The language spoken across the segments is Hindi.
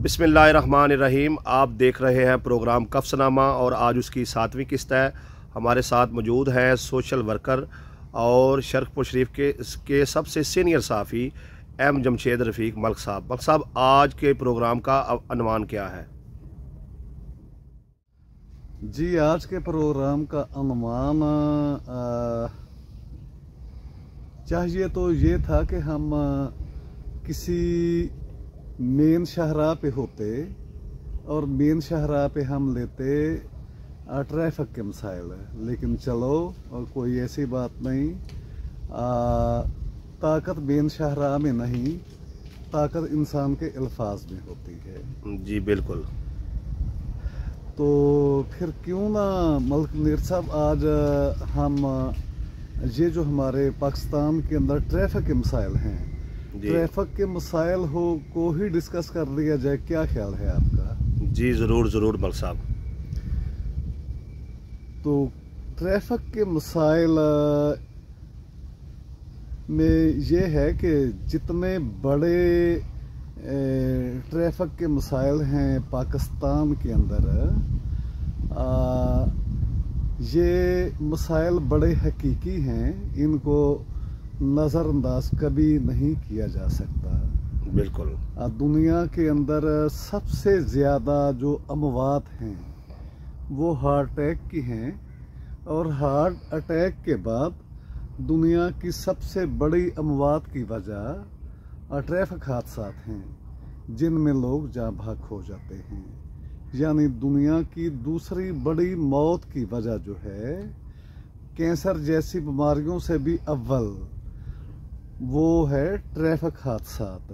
बिस्मिल्लाहिर्रहमानिर्रहीम। आप देख रहे हैं प्रोग्राम कफ्सनामा और आज उसकी 7वीं किस्त है। हमारे साथ मौजूद हैं सोशल वर्कर और शरकपुर शरीफ के सबसे सीनियर सहाफ़ी एम जमशेद रफ़ीक मलिक साहब। मलिक साहब, आज के प्रोग्राम का अनवान क्या है? जी, आज के प्रोग्राम का अनवान चाहिए तो ये था कि हम किसी मेन शाहराह पे होते और मेन शाहराह पे हम लेते ट्रैफिक के मसाइल, लेकिन चलो और कोई ऐसी बात नहीं। ताकत मेन शाहराह में नहीं, ताकत इंसान के अल्फाज में होती है। जी बिल्कुल। तो फिर क्यों ना मलिक नीर साहब, आज हम ये जो हमारे पाकिस्तान के अंदर ट्रैफिक के मसाइल हैं, ट्रैफिक के मसाइल को ही डिस्कस कर लिया जाए। क्या ख्याल है आपका? जी ज़रूर ज़रूर मलिक साहब। तो ट्रैफिक के मसाइल में ये है कि जितने बड़े ट्रैफिक के मसाइल हैं पाकिस्तान के अंदर, ये मसाइल बड़े हकीकी हैं, इनको नज़रअंदाज कभी नहीं किया जा सकता। बिल्कुल। दुनिया के अंदर सबसे ज़्यादा जो अमवात हैं वो हार्ट अटैक की हैं, और हार्ट अटैक के बाद दुनिया की सबसे बड़ी अमवात की वजह ट्रैफिक हादसात हैं, जिनमें लोग जाँ भाग हो जाते हैं। यानी दुनिया की दूसरी बड़ी मौत की वजह जो है कैंसर जैसी बीमारियों से भी अव्वल, वो है ट्रैफिक हादसात।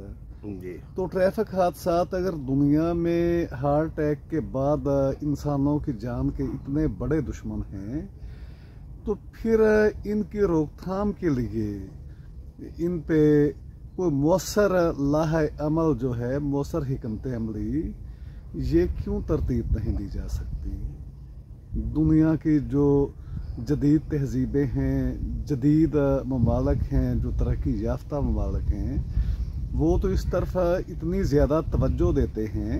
जी। तो ट्रैफिक हादसात अगर दुनिया में हार्ट अटैक के बाद इंसानों की जान के इतने बड़े दुश्मन हैं, तो फिर इनकी रोकथाम के लिए इन पे कोई मौसर लाहे अमल जो है, मौसर हिकमत अमली, ये क्यों तरतीब नहीं दी जा सकती? दुनिया की जो जदीद तहजीबें हैं, जदीद ममालिक हैं, जो तरक्की याफ्ता ममालिक हैं, वो तो इस तरफ इतनी ज़्यादा तवज्जो देते हैं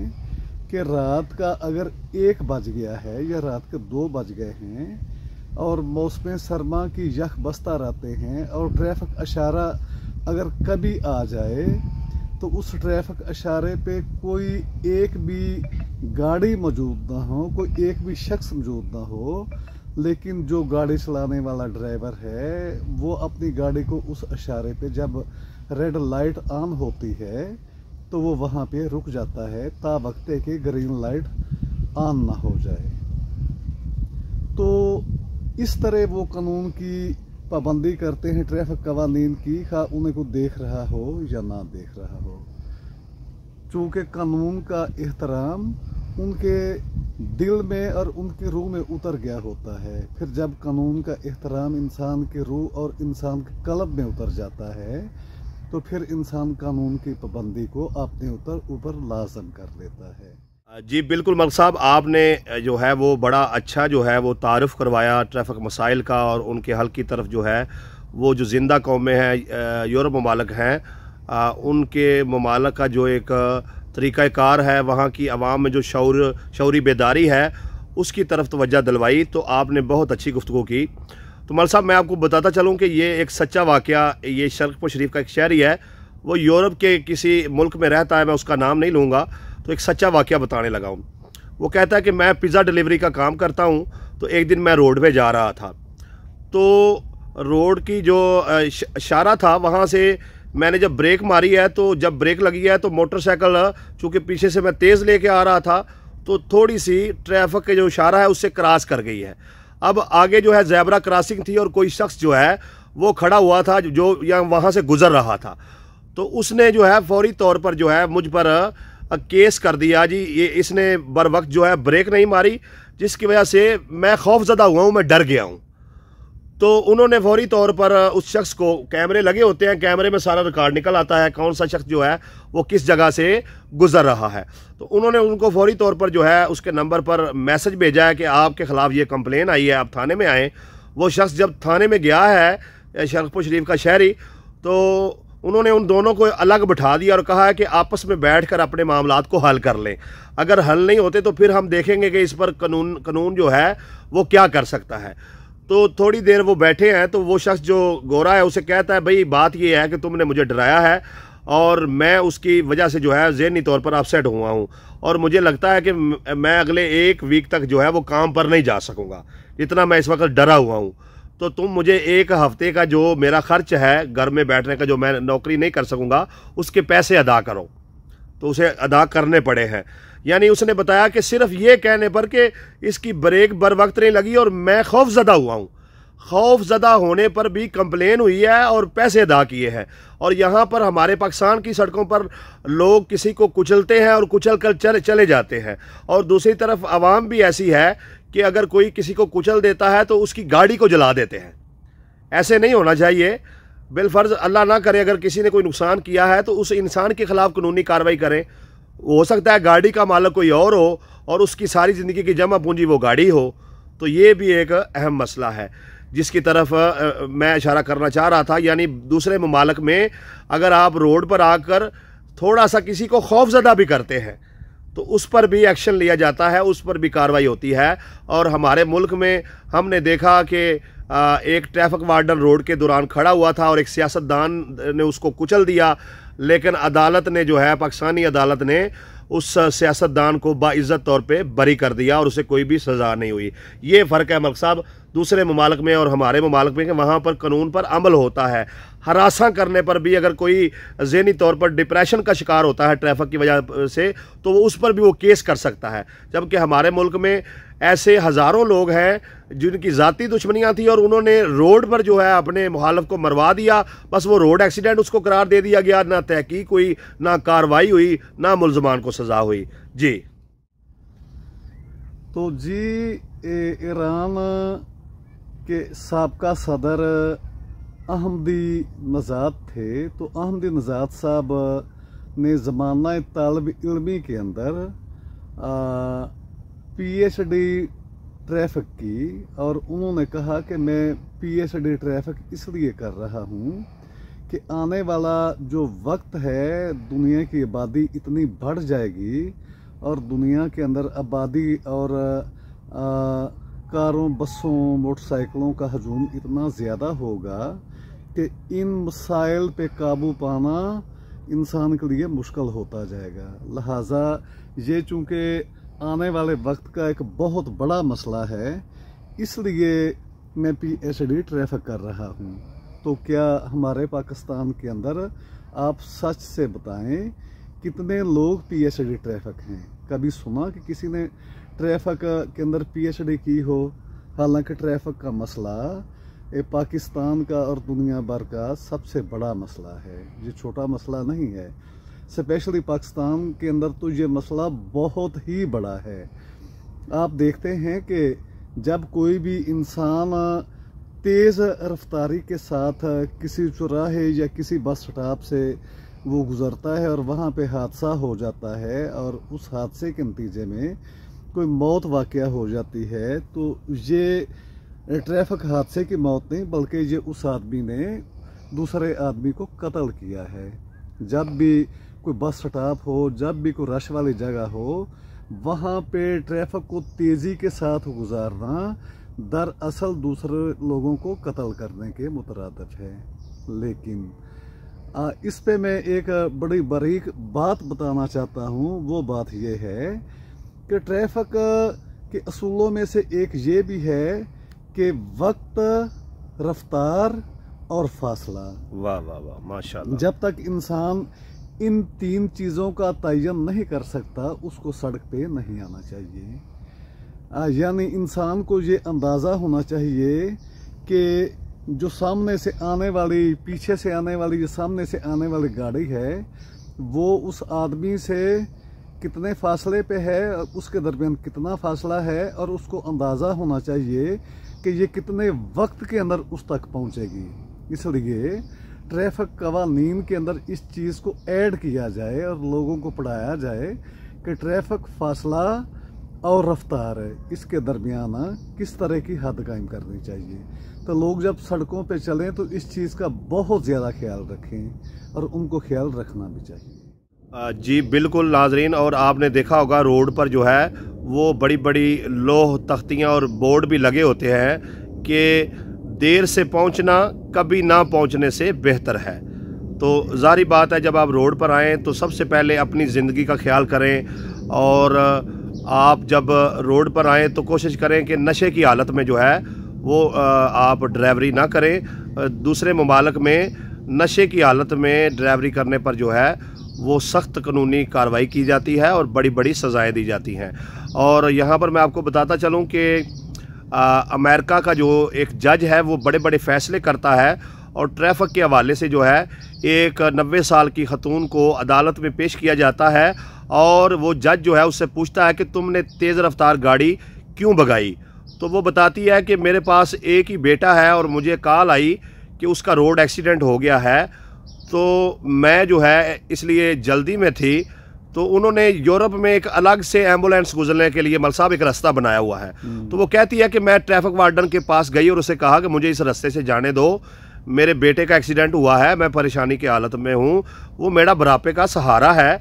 कि रात का अगर 1 बज गया है या रात के 2 बज गए हैं और मौसम सरमा की यख बस्ता रहते हैं, और ट्रैफिक इशारा अगर कभी आ जाए तो उस ट्रैफिक इशारे पे कोई एक भी गाड़ी मौजूद ना हो, कोई एक भी शख्स मौजूद ना हो, लेकिन जो गाड़ी चलाने वाला ड्राइवर है वो अपनी गाड़ी को उस इशारे पे, जब रेड लाइट ऑन होती है तो वो वहाँ पे रुक जाता है तावक्ते के ग्रीन लाइट ऑन ना हो जाए। तो इस तरह वो कानून की पाबंदी करते हैं, ट्रैफिक कवानीन की, खा उन्हें को देख रहा हो या ना देख रहा हो। चूँकि कानून का एहतराम उनके दिल में और उनकी रूह में उतर गया होता है, फिर जब कानून का एहतराम इंसान की रूह और इंसान के कल्ब में उतर जाता है, तो फिर इंसान कानून की पाबंदी को अपने ऊपर लाजम कर लेता है। जी बिल्कुल मलिक साहब, आपने जो है वो बड़ा अच्छा जो है वो तारुफ करवाया ट्रैफिक मसाइल का, और उनके हल की तरफ जो है वो जो ज़िंदा कौमें हैं, यूरोप ममालिक हैं, उनके ममालिक का जो एक तरीक़ाकार है, वहाँ की आवाम में जो शऊरी बेदारी है, उसकी तरफ तवज्जो दिलवाई। तो आपने बहुत अच्छी गुफ्तगू की। तो मलिक साहब, मैं आपको बताता चलूँ कि ये एक सच्चा वाक़या, ये शरकपुर शरीफ का एक शहरी है, वो यूरोप के किसी मुल्क में रहता है, मैं उसका नाम नहीं लूँगा, तो एक सच्चा वाक़या बताने लगा हूँ। वो कहता है कि मैं पिज़्ज़ा डिलीवरी का काम करता हूँ, तो एक दिन मैं रोड पे जा रहा था, तो रोड की जो इशारा था वहाँ से मैंने जब ब्रेक मारी है, तो जब ब्रेक लगी है तो मोटरसाइकिल, चूँकि पीछे से मैं तेज़ लेके आ रहा था, तो थोड़ी सी ट्रैफिक के जो इशारा है उससे क्रॉस कर गई है। अब आगे जो है ज़ेब्रा क्रॉसिंग थी और कोई शख्स जो है वो खड़ा हुआ था जो या वहाँ से गुज़र रहा था, तो उसने जो है फौरी तौर पर जो है मुझ पर केस कर दिया। जी, ये इसने बर वक्त जो है ब्रेक नहीं मारी, जिसकी वजह से मैं खौफजदा हुआ हूँ, मैं डर गया हूँ। तो उन्होंने फौरी तौर पर उस शख्स को, कैमरे लगे होते हैं, कैमरे में सारा रिकॉर्ड निकल आता है कौन सा शख्स जो है वो किस जगह से गुजर रहा है, तो उन्होंने उनको फौरी तौर पर जो है उसके नंबर पर मैसेज भेजा है कि आपके ख़िलाफ़ ये कंप्लेन आई है, आप थाने में आएँ। वो शख्स जब थाने में गया है, शरकपुर शरीफ का शहरी, तो उन्होंने उन दोनों को अलग बिठा दिया और कहा है कि आपस में बैठकर अपने मामलात को हल कर लें। अगर हल नहीं होते तो फिर हम देखेंगे कि इस पर कानून जो है वो क्या कर सकता है। तो थोड़ी देर वो बैठे हैं तो वो शख्स जो गोरा है उसे कहता है, भाई बात ये है कि तुमने मुझे डराया है और मैं उसकी वजह से जो है ज़हनी तौर पर अपसेट हुआ हूँ और मुझे लगता है कि मैं अगले 1 वीक तक जो है वो काम पर नहीं जा सकूँगा, जितना मैं इस वक्त डरा हुआ हूँ। तो तुम मुझे 1 हफ्ते का जो मेरा खर्च है घर में बैठने का, जो मैं नौकरी नहीं कर सकूँगा, उसके पैसे अदा करो। तो उसे अदा करने पड़े हैं। यानी उसने बताया कि सिर्फ ये कहने पर कि इसकी ब्रेक बर वक्त नहीं लगी और मैं खौफजदा हुआ हूँ। खौफजदा होने पर भी कंप्लेन हुई है और पैसे अदा किए हैं। और यहाँ पर हमारे पाकिस्तान की सड़कों पर लोग किसी को कुचलते हैं और कुचल कर चले जाते हैं। और दूसरी तरफ आवाम भी ऐसी है कि अगर कोई किसी को कुचल देता है तो उसकी गाड़ी को जला देते हैं। ऐसे नहीं होना चाहिए। बिलफर्ज अल्लाह ना करे अगर किसी ने कोई नुकसान किया है तो उस इंसान के खिलाफ कानूनी कार्रवाई करें। हो सकता है गाड़ी का मालिक कोई और हो और उसकी सारी ज़िंदगी की जमा पूंजी वो गाड़ी हो। तो ये भी एक अहम मसला है जिसकी तरफ मैं इशारा करना चाह रहा था। यानी दूसरे ममालिक में अगर आप रोड पर आकर थोड़ा सा किसी को खौफजदा भी करते हैं तो उस पर भी एक्शन लिया जाता है, उस पर भी कार्रवाई होती है। और हमारे मुल्क में हमने देखा कि एक ट्रैफिक वार्डन रोड के दौरान खड़ा हुआ था और एक सियासतदान ने उसको कुचल दिया, लेकिन अदालत ने जो है, पाकिस्तानी अदालत ने उस सियासतदान को बाइज़्ज़त तौर पे बरी कर दिया और उसे कोई भी सज़ा नहीं हुई। ये फ़र्क है मलिक साहब दूसरे ममालिक में और हमारे ममालिक में कि वहाँ पर कानून पर अमल होता है। हरासा करने पर भी अगर कोई ज़हनी तौर पर डिप्रेशन का शिकार होता है ट्रैफिक की वजह से तो वो उस पर भी वो केस कर सकता है। जबकि हमारे मुल्क में ऐसे हज़ारों लोग हैं जिनकी ज़ाती दुश्मनियाँ थी और उन्होंने रोड पर जो है अपने मुखालिफ को मरवा दिया। बस वो रोड एक्सीडेंट उसको करार दे दिया गया, ना तहकीक हुई, ना कार्रवाई हुई, ना मुल्ज़मान को सज़ा हुई। जी तो जी ईरान के साबका सदर अहमदी नजाद थे। तो अहमदी नजाद साहब ने ज़माना तालिब इल्मी के अंदर PhD ट्रैफिक की और उन्होंने कहा कि मैं PhD ट्रैफिक इसलिए कर रहा हूँ कि आने वाला जो वक्त है दुनिया की आबादी इतनी बढ़ जाएगी और दुनिया के अंदर आबादी और कारों, बसों, मोटरसाइकिलों का हजूम इतना ज़्यादा होगा कि इन मसाइल पे काबू पाना इंसान के लिए मुश्किल होता जाएगा। लिहाजा ये चूँकि आने वाले वक्त का एक बहुत बड़ा मसला है, इसलिए मैं PhD ट्रैफिक कर रहा हूँ। तो क्या हमारे पाकिस्तान के अंदर आप सच से बताएं कितने लोग PhD ट्रैफिक हैं? कभी सुना कि किसी ने ट्रैफिक के अंदर PhD की हो? हालांकि ट्रैफिक का मसला ये पाकिस्तान का और दुनिया भर का सबसे बड़ा मसला है, ये छोटा मसला नहीं है। स्पेशली पाकिस्तान के अंदर तो ये मसला बहुत ही बड़ा है। आप देखते हैं कि जब कोई भी इंसान तेज़ रफ्तारी के साथ किसी चौराहे या किसी बस स्टॉप से वो गुज़रता है और वहाँ पे हादसा हो जाता है और उस हादसे के नतीजे में कोई मौत वाक़या हो जाती है, तो ये ट्रैफिक हादसे की मौत नहीं बल्कि ये उस आदमी ने दूसरे आदमी को कत्ल किया है। जब भी कोई बस स्टॉप हो, जब भी कोई रश वाली जगह हो, वहाँ पे ट्रैफिक को तेज़ी के साथ गुजारना दरअसल दूसरे लोगों को कत्ल करने के मुतरादिफ है। लेकिन इस पे मैं एक बड़ी बारीक बात बताना चाहता हूँ। वो बात ये है कि ट्रैफिक के असूलों में से एक ये भी है कि वक्त, रफ्तार और फासला। वाह वाह वाह, माशाल्लाह। जब तक इंसान इन 3 चीज़ों का तयन नहीं कर सकता उसको सड़क पे नहीं आना चाहिए। यानी इंसान को ये अंदाज़ा होना चाहिए कि जो सामने से आने वाली, पीछे से आने वाली, जो सामने से आने वाली गाड़ी है वो उस आदमी से कितने फासले पे है, उसके दरमियान कितना फासला है, और उसको अंदाज़ा होना चाहिए कि ये कितने वक्त के अंदर उस तक पहुंचेगी। इसलिए ट्रैफिक कवानीन के अंदर इस चीज़ को ऐड किया जाए और लोगों को पढ़ाया जाए कि ट्रैफिक फासला और रफ्तार इसके दरमियान किस तरह की हद कायम करनी चाहिए। तो लोग जब सड़कों पे चलें तो इस चीज़ का बहुत ज़्यादा ख्याल रखें और उनको ख्याल रखना भी चाहिए। जी बिल्कुल नाजरीन, और आपने देखा होगा रोड पर जो है वो बड़ी बड़ी लोह तख्तियाँ और बोर्ड भी लगे होते हैं कि देर से पहुंचना कभी ना पहुंचने से बेहतर है। तो ज़ाहिर बात है, जब आप रोड पर आएँ तो सबसे पहले अपनी ज़िंदगी का ख्याल करें, और आप जब रोड पर आएँ तो कोशिश करें कि नशे की हालत में जो है वो आप ड्राइवरी ना करें। दूसरे ममालिक में नशे की हालत में ड्राइवरी करने पर जो है वो सख्त कानूनी कार्रवाई की जाती है और बड़ी बड़ी सज़ाएँ दी जाती हैं। और यहाँ पर मैं आपको बताता चलूँ कि अमेरिका का जो एक जज है वो बड़े बड़े फ़ैसले करता है, और ट्रैफिक के हवाले से जो है एक 90 साल की खतून को अदालत में पेश किया जाता है, और वो जज जो है उससे पूछता है कि तुमने तेज़ रफ्तार गाड़ी क्यों भगाई। तो वो बताती है कि मेरे पास एक ही बेटा है और मुझे कॉल आई कि उसका रोड एक्सीडेंट हो गया है, तो मैं जो है इसलिए जल्दी में थी। तो उन्होंने यूरोप में एक अलग से एम्बुलेंस गुजरने के लिए मलसाब एक रास्ता बनाया हुआ है। तो वो कहती है कि मैं ट्रैफिक वार्डन के पास गई और उसे कहा कि मुझे इस रास्ते से जाने दो, मेरे बेटे का एक्सीडेंट हुआ है, मैं परेशानी की हालत में हूँ, वो मेरा बुढ़ापे का सहारा है,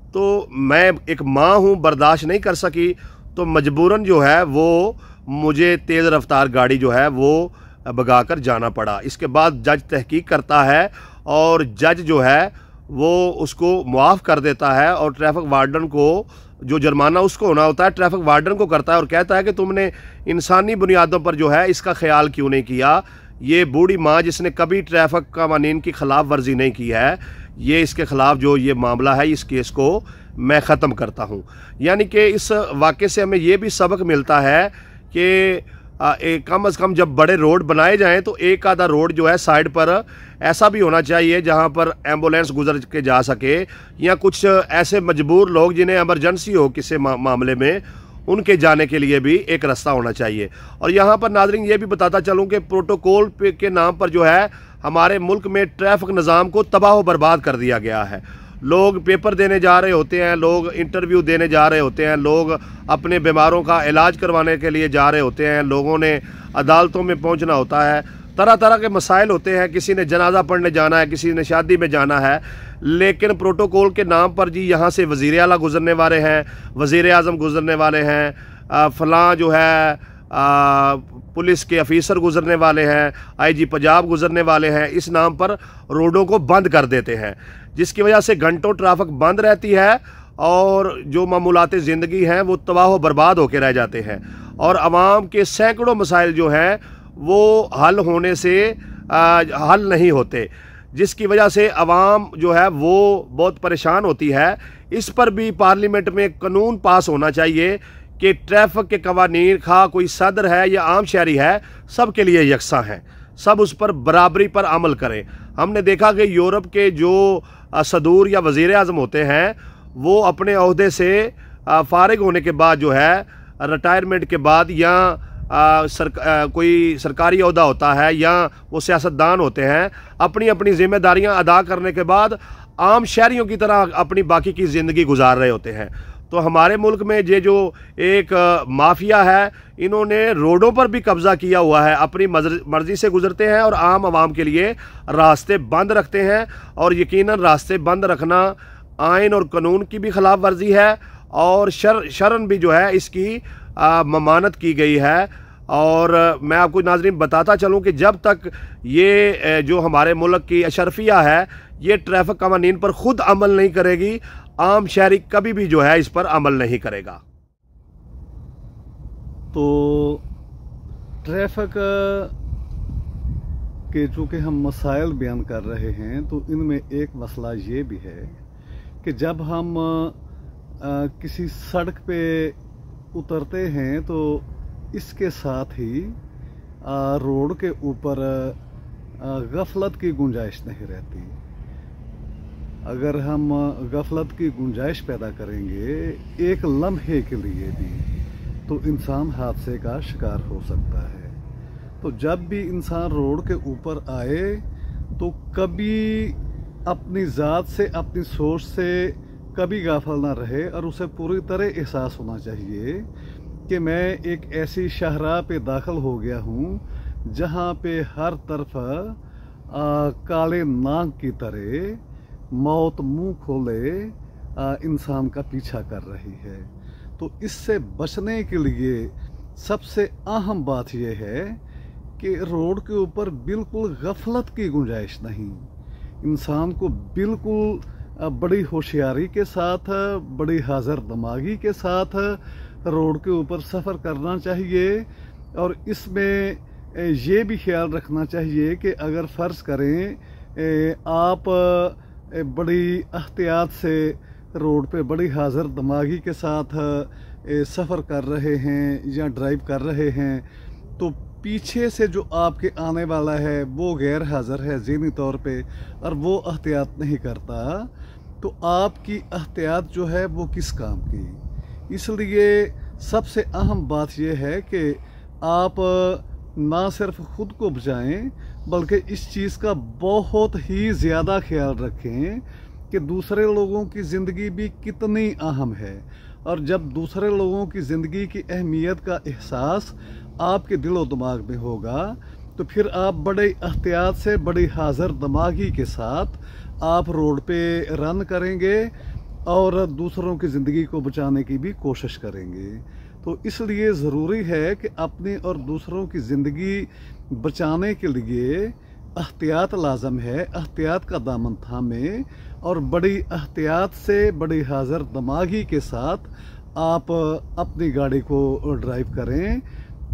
तो मैं एक माँ हूँ, बर्दाश्त नहीं कर सकी, तो मजबूरन जो है वो मुझे तेज़ रफ्तार गाड़ी जो है वो भगा कर जाना पड़ा। इसके बाद जज तहकीक करता है और जज जो है वो उसको मुआफ़ कर देता है, और ट्रैफिक वार्डन को जो जुर्माना उसको होना होता है ट्रैफिक वार्डन को करता है, और कहता है कि तुमने इंसानी बुनियादों पर जो है इसका ख्याल क्यों नहीं किया। ये बूढ़ी माँ जिसने कभी ट्रैफिक कानून की खिलाफ वर्जी नहीं की है, ये इसके ख़िलाफ़ जो ये मामला है इस केस को मैं ख़त्म करता हूँ। यानी कि इस वाक़े से हमें ये भी सबक मिलता है कि कम अज़ कम जब बड़े रोड बनाए जाएं तो एक आधा रोड जो है साइड पर ऐसा भी होना चाहिए जहां पर एम्बुलेंस गुजर के जा सके, या कुछ ऐसे मजबूर लोग जिन्हें एमरजेंसी हो किसी मामले में, उनके जाने के लिए भी एक रास्ता होना चाहिए। और यहाँ पर नाज़रीन ये भी बताता चलूँ कि प्रोटोकॉल के नाम पर जो है हमारे मुल्क में ट्रैफिक निज़ाम को तबाह बर्बाद कर दिया गया है। लोग पेपर देने जा रहे होते हैं, लोग इंटरव्यू देने जा रहे होते हैं, लोग अपने बीमारों का इलाज करवाने के लिए जा रहे होते हैं, लोगों ने अदालतों में पहुंचना होता है, तरह तरह के मसाइल होते हैं, किसी ने जनाजा पढ़ने जाना है, किसी ने शादी में जाना है, लेकिन प्रोटोकॉल के नाम पर जी यहाँ से वज़ीर आला गुज़रने वाले हैं, वज़ीर आज़म गुज़रने वाले हैं, फ़लाँ जो है पुलिस के अफीसर गुज़रने वाले हैं, IG पंजाब गुज़रने वाले हैं, इस नाम पर रोडों को बंद कर देते हैं, जिसकी वजह से घंटों ट्रैफिक बंद रहती है और जो मामूलाती ज़िंदगी हैं वो तबाह व बर्बाद होकर रह जाते हैं, और आवाम के सैकड़ों मसाइल जो हैं वो हल होने से हल नहीं होते, जिसकी वजह से आवाम जो है वो बहुत परेशान होती है। इस पर भी पार्लियामेंट में कानून पास होना चाहिए कि ट्रैफिक के कवानीन, खा कोई सदर है या आम शहरी है, सब के लिए यकसा हैं, सब उस पर बराबरी पर अमल करें। हमने देखा कि यूरोप के जो सदूर या वज़ीर आज़म होते हैं वो अपने ओहदे से फारिग होने के बाद जो है रिटायरमेंट के बाद, या कोई सरकारी ओहदा होता है या वो सियासतदान होते हैं, अपनी अपनी जिम्मेदारियां अदा करने के बाद आम शहरियों की तरह अपनी बाकी की ज़िंदगी गुजार रहे होते हैं। तो हमारे मुल्क में ये जो एक माफिया है, इन्होंने रोडों पर भी कब्ज़ा किया हुआ है, अपनी मर्ज़ी से गुजरते हैं और आम आवाम के लिए रास्ते बंद रखते हैं, और यकीनन रास्ते बंद रखना आइन और कानून की भी खिलाफ वर्जी है, और शरन भी जो है इसकी ममानत की गई है। और मैं आपको नाज़रीन बताता चलूँ कि जब तक ये जो हमारे मुल्क की अशरफिया है ये ट्रैफिक कानून पर ख़ुद अमल नहीं करेगी, आम शहरी कभी भी जो है इस पर अमल नहीं करेगा। तो ट्रैफिक के चूँकि हम मसाइल बयान कर रहे हैं, तो इनमें एक मसला ये भी है कि जब हम किसी सड़क पे उतरते हैं तो इसके साथ ही रोड के ऊपर गफलत की गुंजाइश नहीं रहती। अगर हम गफलत की गुंजाइश पैदा करेंगे एक लम्हे के लिए भी, तो इंसान हादसे का शिकार हो सकता है। तो जब भी इंसान रोड के ऊपर आए तो कभी अपनी ज़ात से, अपनी सोच से कभी गाफिल ना रहे और उसे पूरी तरह एहसास होना चाहिए कि मैं एक ऐसी शाहराह पे दाखिल हो गया हूँ जहाँ पे हर तरफ काले नाग की तरह मौत मुंह खोले इंसान का पीछा कर रही है। तो इससे बचने के लिए सबसे अहम बात यह है कि रोड के ऊपर बिल्कुल गफलत की गुंजाइश नहीं। इंसान को बिल्कुल बड़ी होशियारी के साथ, बड़ी हाजिर दिमागी के साथ रोड के ऊपर सफ़र करना चाहिए। और इसमें ये भी ख्याल रखना चाहिए कि अगर फ़र्ज़ करें आप बड़ी एहतियात से रोड पे बड़ी हाजिर दिमागी के साथ सफ़र कर रहे हैं या ड्राइव कर रहे हैं, तो पीछे से जो आपके आने वाला है वो गैर हाजिर है ज़हनी तौर पे और वो एहतियात नहीं करता, तो आपकी एहतियात जो है वो किस काम की। इसलिए सबसे अहम बात यह है कि आप ना सिर्फ ख़ुद को बचाएं बल्कि इस चीज़ का बहुत ही ज़्यादा ख्याल रखें कि दूसरे लोगों की ज़िंदगी भी कितनी अहम है। और जब दूसरे लोगों की ज़िंदगी की अहमियत का एहसास आपके दिलो दिमाग में होगा तो फिर आप बड़े एहतियात से, बड़ी हाजिर दिमागी के साथ आप रोड पे रन करेंगे और दूसरों की ज़िंदगी को बचाने की भी कोशिश करेंगे। तो इसलिए ज़रूरी है कि अपनी और दूसरों की ज़िंदगी बचाने के लिए एहतियात लाजम है। एहतियात का दामन थामें और बड़ी एहतियात से, बड़ी हाजिर दिमागी के साथ आप अपनी गाड़ी को ड्राइव करें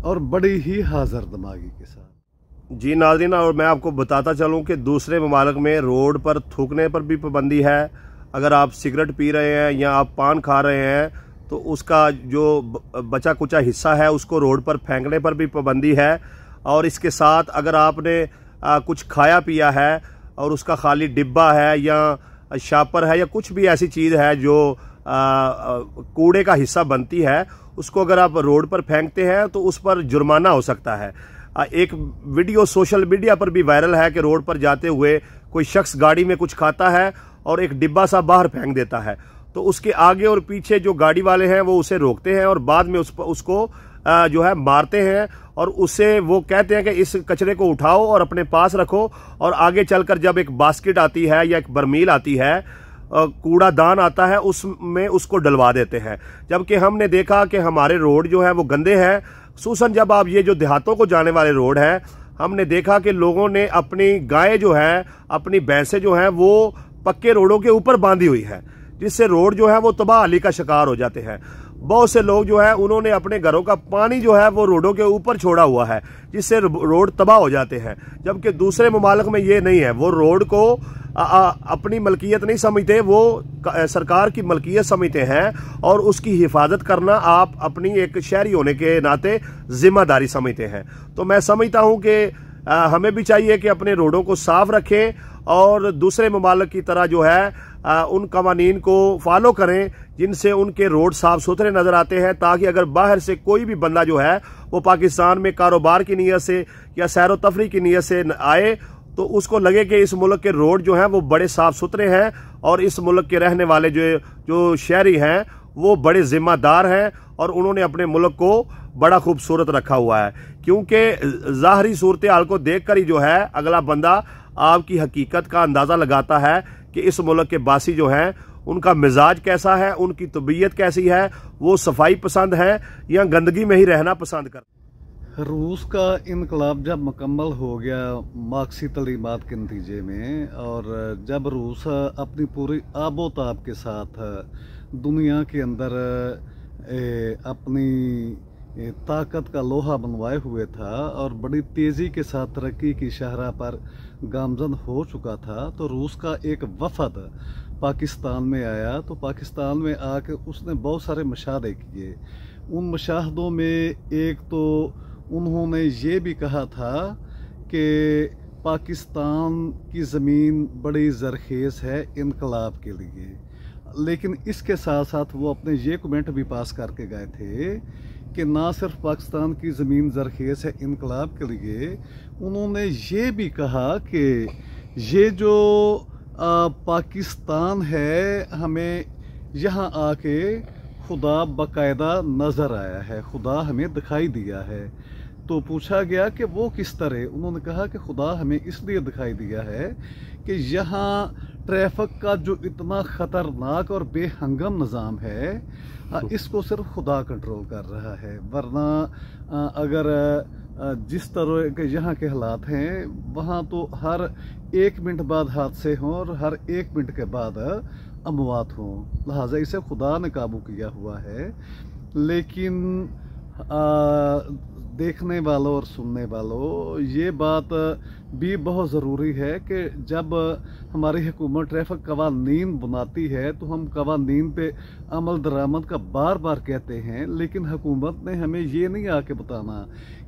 और बड़ी ही हाजिर दिमागी के साथ। जी नाज़रीन, और मैं आपको बताता चलूं कि दूसरे ममालिक में रोड पर थूकने पर भी पाबंदी है। अगर आप सिगरेट पी रहे हैं या आप पान खा रहे हैं तो उसका जो बचा कुचा हिस्सा है उसको रोड पर फेंकने पर भी पाबंदी है। और इसके साथ अगर आपने कुछ खाया पिया है और उसका खाली डिब्बा है या शापर है या कुछ भी ऐसी चीज़ है जो कूड़े का हिस्सा बनती है, उसको अगर आप रोड पर फेंकते हैं तो उस पर जुर्माना हो सकता है। एक वीडियो सोशल मीडिया पर भी वायरल है कि रोड पर जाते हुए कोई शख्स गाड़ी में कुछ खाता है और एक डिब्बा सा बाहर फेंक देता है, तो उसके आगे और पीछे जो गाड़ी वाले हैं वो उसे रोकते हैं और बाद में उसको जो है मारते हैं और उससे वो कहते हैं कि इस कचरे को उठाओ और अपने पास रखो, और आगे चलकर जब एक बास्केट आती है या एक बर्मील आती है, कूड़ादान आता है, उसमें उसको डलवा देते हैं। जबकि हमने देखा कि हमारे रोड जो है वो गंदे हैं। खुसूसन जब आप ये जो देहातों को जाने वाले रोड है, हमने देखा कि लोगों ने अपनी गायें जो है, अपनी भैंसें जो हैं वो पक्के रोडों के ऊपर बांधी हुई है, जिससे रोड जो है वो तबाही का शिकार हो जाते हैं। बहुत से लोग जो है उन्होंने अपने घरों का पानी जो है वो रोडों के ऊपर छोड़ा हुआ है, जिससे रोड तबाह हो जाते हैं। जबकि दूसरे ममालिक में ये नहीं है, वो रोड को अपनी मलकियत नहीं समझते, वो सरकार की मलकियत समझते हैं और उसकी हिफाजत करना आप अपनी एक शहरी होने के नाते जिम्मेदारी समझते हैं। तो मैं समझता हूँ कि हमें भी चाहिए कि अपने रोडों को साफ रखें और दूसरे ममालिक की तरह जो है उन कवानीन को फॉलो करें जिनसे उनके रोड साफ सुथरे नजर आते हैं, ताकि अगर बाहर से कोई भी बंदा जो है वो पाकिस्तान में कारोबार की नीयत से या सैर तफरी की नीयत से आए तो उसको लगे कि इस मुल्क के रोड जो हैं वो बड़े साफ सुथरे हैं और इस मुल्क के रहने वाले जो शहरी हैं वो बड़े जिम्मेदार हैं और उन्होंने अपने मुल्क को बड़ा खूबसूरत रखा हुआ है। क्योंकि ज़ाहरी सूरत हाल को देख कर ही जो है अगला बंदा आपकी हकीकत का अंदाज़ा लगाता है कि इस मुल्क के बासी जो हैं उनका मिजाज कैसा है, उनकी तबीयत कैसी है, वो सफाई पसंद है या गंदगी में ही रहना पसंद करते। रूस का इनकलाब जब मुकम्मल हो गया मार्क्सी तलीमात के नतीजे में, और जब रूस अपनी पूरी आबोताब के साथ दुनिया के अंदर अपनी ताकत का लोहा बनवाए हुए था और बड़ी तेज़ी के साथ तरक्की की शाहराह पर गामजन हो चुका था, तो रूस का एक वफद पाकिस्तान में आया। तो पाकिस्तान में आकर उसने बहुत सारे मुशाहदे किए। उन मुशाहदों में एक तो उन्होंने ये भी कहा था कि पाकिस्तान की ज़मीन बड़ी ज़रखेज़ है इनकलाब के लिए, लेकिन इसके साथ साथ वो अपने ये कमेंट भी पास करके गए थे कि ना सिर्फ पाकिस्तान की ज़मीन ज़रखेज़ है इनकलाब के लिए, उन्होंने ये भी कहा कि ये जो पाकिस्तान है हमें यहाँ आके खुदा बाकायदा नज़र आया है, खुदा हमें दिखाई दिया है। तो पूछा गया कि वो किस तरह? उन्होंने कहा कि खुदा हमें इसलिए दिखाई दिया है कि यहाँ ट्रैफिक का जो इतना ख़तरनाक और बेहंगम निज़ाम है, इसको सिर्फ खुदा कंट्रोल कर रहा है। वरना अगर जिस तरह के यहाँ के हालात हैं, वहाँ तो हर 1 मिनट बाद हादसे हों और हर 1 मिनट के बाद अमवात हों। लिहाजा इसे खुदा ने काबू किया हुआ है। लेकिन देखने वालों और सुनने वालों, ये बात भी बहुत ज़रूरी है कि जब हमारी हुकूमत ट्रैफिक कवानीन बनाती है तो हम कवानीन पे अमल दरामद का बार बार कहते हैं, लेकिन हुकूमत ने हमें ये नहीं आके बताना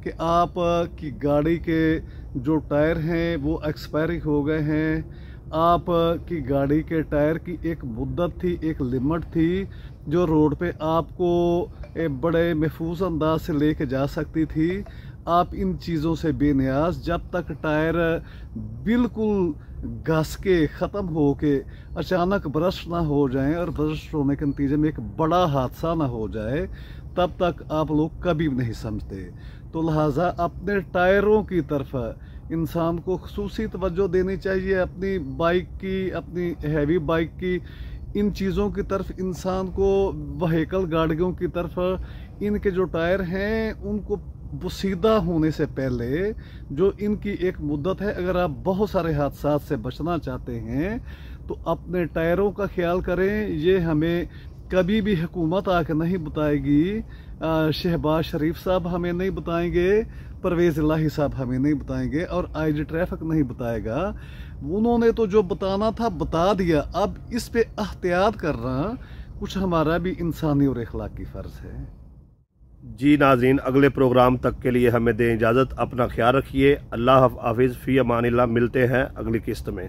कि आप की गाड़ी के जो टायर हैं वो एक्सपायरी हो गए हैं। आप की गाड़ी के टायर की एक मुद्दत थी, एक लिमिट थी जो रोड पे आपको बड़े महफूज अंदाज से लेके जा सकती थी। आप इन चीज़ों से बेनियाज, जब तक टायर बिल्कुल घस के ख़त्म हो के अचानक बरस्ट ना हो जाएं और बरस्ट होने के नतीजे में एक बड़ा हादसा ना हो जाए, तब तक आप लोग कभी भी नहीं समझते। तो लिहाजा अपने टायरों की तरफ इंसान को खुसूसी तवज्जो देनी चाहिए, अपनी बाइक की, अपनी हैवी बाइक की, इन चीज़ों की तरफ इंसान को, व्हीकल गाड़ियों की तरफ इनके जो टायर हैं उनको बुसीदा होने से पहले जो इनकी एक मुद्दत है, अगर आप बहुत सारे हादसात से बचना चाहते हैं तो अपने टायरों का ख्याल करें। ये हमें कभी भी हुकूमत आके नहीं बताएगी, शहबाज शरीफ साहब हमें नहीं बताएंगे, परवेज़ इलाही साहब हमें नहीं बताएंगे और आईजी ट्रैफिक नहीं बताएगा। उन्होंने तो जो बताना था बता दिया। अब इस पे एहतियात करना कुछ हमारा भी इंसानी और अखलाकी फ़र्ज़ है। जी नाज़रीन, अगले प्रोग्राम तक के लिए हमें दें इजाज़त। अपना ख्याल रखिए। अल्लाह हाफ़िज़, फ़ी अमानिल्लाह। मिलते हैं अगली किस्त में।